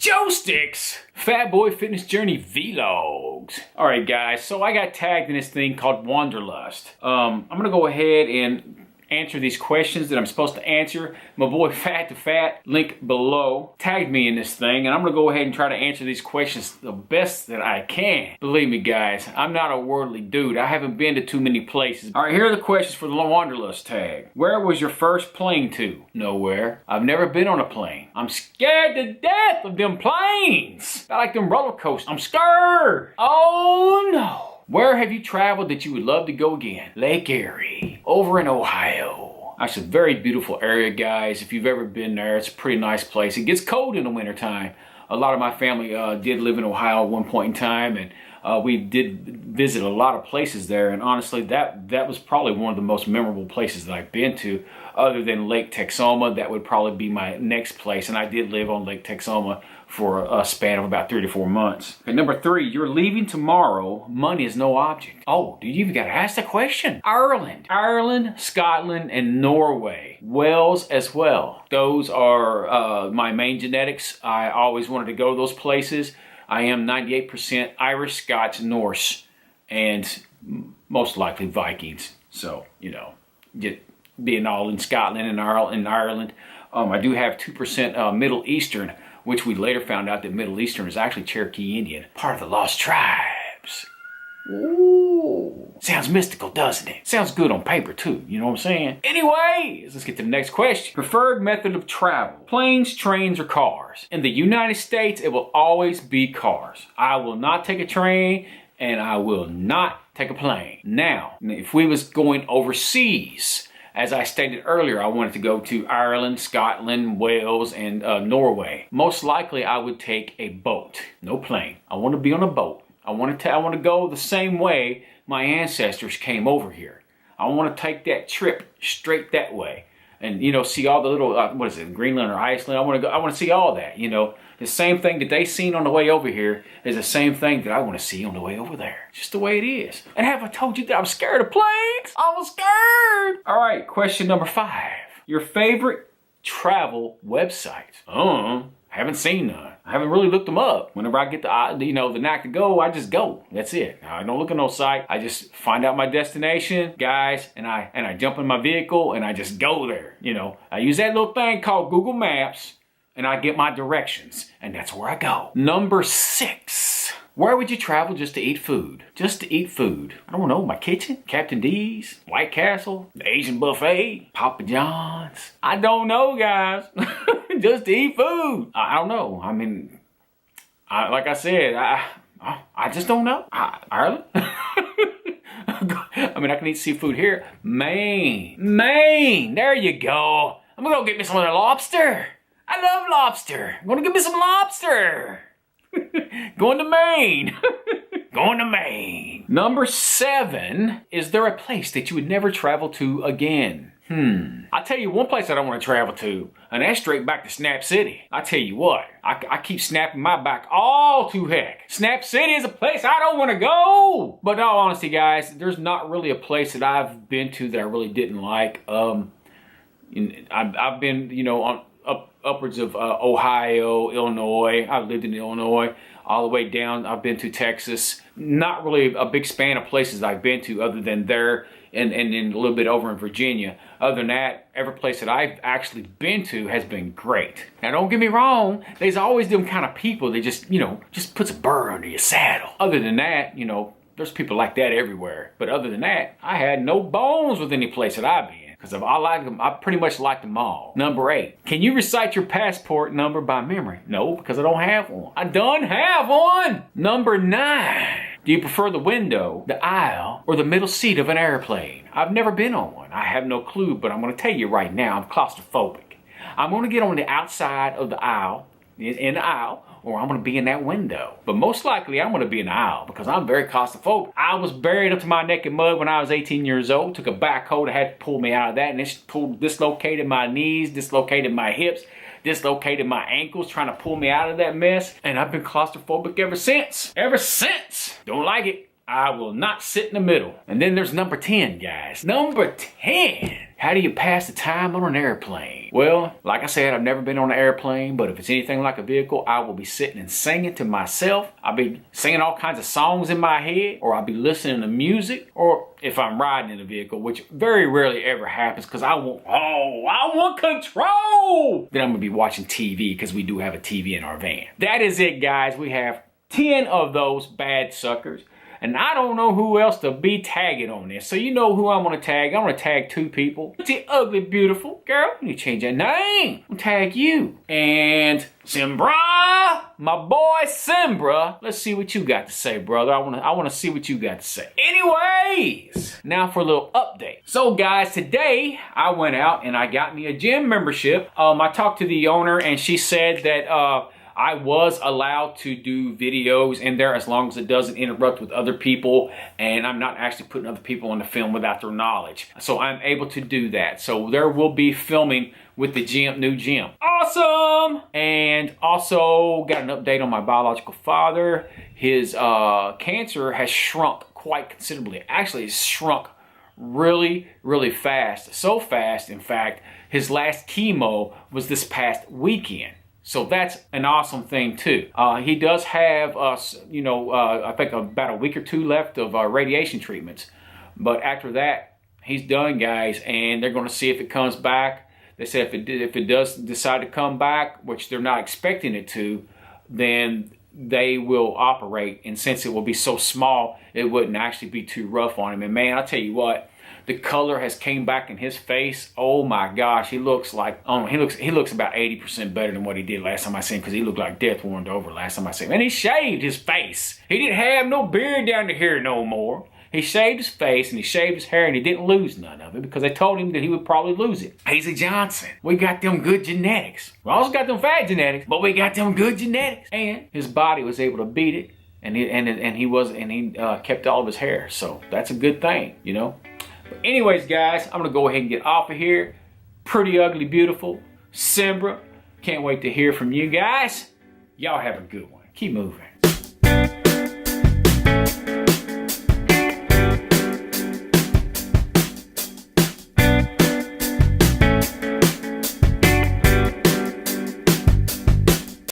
Joe Styx, Fat Boy Fitness Journey Vlogs. Alright guys, so I got tagged in this thing called Wanderlust. I'm gonna go ahead and answer these questions that I'm supposed to answer. My boy Fat to Fat, link below, tagged me in this thing, and I'm gonna go ahead and try to answer these questions the best that I can. Believe me guys, I'm not a worldly dude. I haven't been to too many places. Alright, here are the questions for the Wanderlust Tag. Where was your first plane to? Nowhere. I've never been on a plane. I'm scared to death of them planes. I like them roller coasters. I'm scared. Oh no. Where have you traveled that you would love to go again? Lake Erie, over in Ohio. That's a very beautiful area, guys. If you've ever been there, it's a pretty nice place. It gets cold in the wintertime. A lot of my family did live in Ohio at one point in time, and we did visit a lot of places there. And honestly, that was probably one of the most memorable places that I've been to. Other than Lake Texoma, that would probably be my next place. And I did live on Lake Texoma for a span of about 3 to 4 months. And number 3, you're leaving tomorrow. Money is no object. Oh, you even got to ask the question. Ireland, Scotland, and Norway. Wales as well. Those are my main genetics. I always wanted to go to those places. I am 98% Irish, Scots, Norse, and most likely Vikings. So, you know, being all in Scotland and Ireland. I do have 2% Middle Eastern, which we later found out that Middle Eastern is actually Cherokee Indian, part of the Lost Tribes. Ooh. Sounds mystical, doesn't it? Sounds good on paper too, you know what I'm saying? Anyways, let's get to the next question. Preferred method of travel, planes, trains, or cars? In the United States, it will always be cars. I will not take a train, and I will not take a plane. Now, if we was going overseas, as I stated earlier, I wanted to go to Ireland, Scotland, Wales, and Norway. Most likely, I would take a boat, no plane. I want to be on a boat. I want to go the same way my ancestors came over here. I want to take that trip straight that way, and see all the little what is it, Greenland or Iceland. I want to see all that. The same thing that they seen on the way over here is the same thing that I want to see on the way over there. Just the way it is. And have I told you that I'm scared of planes? I'm scared. All right, question number 5. Your favorite travel websites? Haven't seen none. I haven't really looked them up. Whenever I get the knack to go, I just go. That's it. I don't look at no site. I just find out my destination, guys, and I jump in my vehicle and I just go there. I use that little thing called Google Maps, and I get my directions, and that's where I go. Number 6. Where would you travel just to eat food? Just to eat food. I don't know, my kitchen? Captain D's? White Castle? The Asian Buffet? Papa John's? I don't know, guys. Just to eat food. I don't know. I mean, like I said, I just don't know. Ireland? I mean, I can eat seafood here. Maine. There you go. I'm gonna go get me some of that lobster. I love lobster. I'm gonna get me some lobster. Going to Maine. Going to Maine. Number 7. Is there a place that you would never travel to again? I'll tell you one place I don't want to travel to, and that's straight back to Snap City. I tell you what, I keep snapping my back all to heck. Snap City is a place I don't want to go. But in all honesty, guys, there's not really a place that I've been to that I really didn't like. I've been, on upwards of Ohio, Illinois. I've lived in Illinois all the way down. I've been to Texas. Not really a big span of places I've been to other than there and then a little bit over in Virginia. Other than that, every place that I've actually been to has been great. Now don't get me wrong, there's always them kind of people that just puts a burr under your saddle. Other than that, there's people like that everywhere. But other than that, I had no bones with any place that I've been. Because I like them, I pretty much like them all. Number 8, can you recite your passport number by memory? No, because I don't have one. I done have one. Number 9, do you prefer the window, the aisle, or the middle seat of an airplane? I've never been on one. I have no clue, but I'm going to tell you right now, I'm claustrophobic. I'm going to get on the outside of the aisle, in the aisle, or I'm going to be in that window. But most likely, I'm going to be in the aisle because I'm very claustrophobic. I was buried up to my neck in mud when I was 18 years old. Took a backhoe that had to pull me out of that, and it dislocated my knees, dislocated my hips, dislocated my ankles, trying to pull me out of that mess. And I've been claustrophobic ever since. Don't like it. I will not sit in the middle. And then there's number 10, guys. Number 10. How do you pass the time on an airplane? Well, like I said, I've never been on an airplane, but if it's anything like a vehicle, I will be sitting and singing to myself. I'll be singing all kinds of songs in my head, or I'll be listening to music, or if I'm riding in a vehicle, which very rarely ever happens because I want control. Then I'm gonna be watching TV because we do have a TV in our van. That is it, guys. We have 10 of those bad suckers. And I don't know who else to be tagging on this. So you know who I'm going to tag. I'm going to tag 2 people. The ugly, beautiful girl. You need to change that name. I'm going to tag you. And Simbra, my boy Simbra. Let's see what you got to say, brother. I want to see what you got to say. Anyways, now for a little update. So guys, today I went out and I got me a gym membership. I talked to the owner and she said that I was allowed to do videos in there as long as it doesn't interrupt with other people and I'm not actually putting other people on the film without their knowledge. So I'm able to do that. So there will be filming with the new gym. Awesome! And also got an update on my biological father. His cancer has shrunk quite considerably. Actually, it's shrunk really, really fast. So fast, in fact, his last chemo was this past weekend. So that's an awesome thing too. He does have, I think about a week or 2 left of radiation treatments. But after that, he's done, guys, and they're going to see if it comes back. They said if it does decide to come back, which they're not expecting it to, then they will operate. And since it will be so small, it wouldn't actually be too rough on him. And man, I'll tell you what. The color has came back in his face. Oh my gosh, he looks like, he looks about 80% better than what he did last time I seen him because he looked like death warmed over last time I seen him. And he shaved his face. He didn't have no beard down to here no more. He shaved his face and he shaved his hair and he didn't lose none of it because they told him that he would probably lose it. Hazy Johnson, we got them good genetics. We also got them fat genetics, but we got them good genetics. And his body was able to beat it, and he kept all of his hair. So that's a good thing, you know. But anyways, guys, I'm going to go ahead and get off of here. Pretty ugly, beautiful. Simbra. Can't wait to hear from you guys. Y'all have a good one. Keep moving.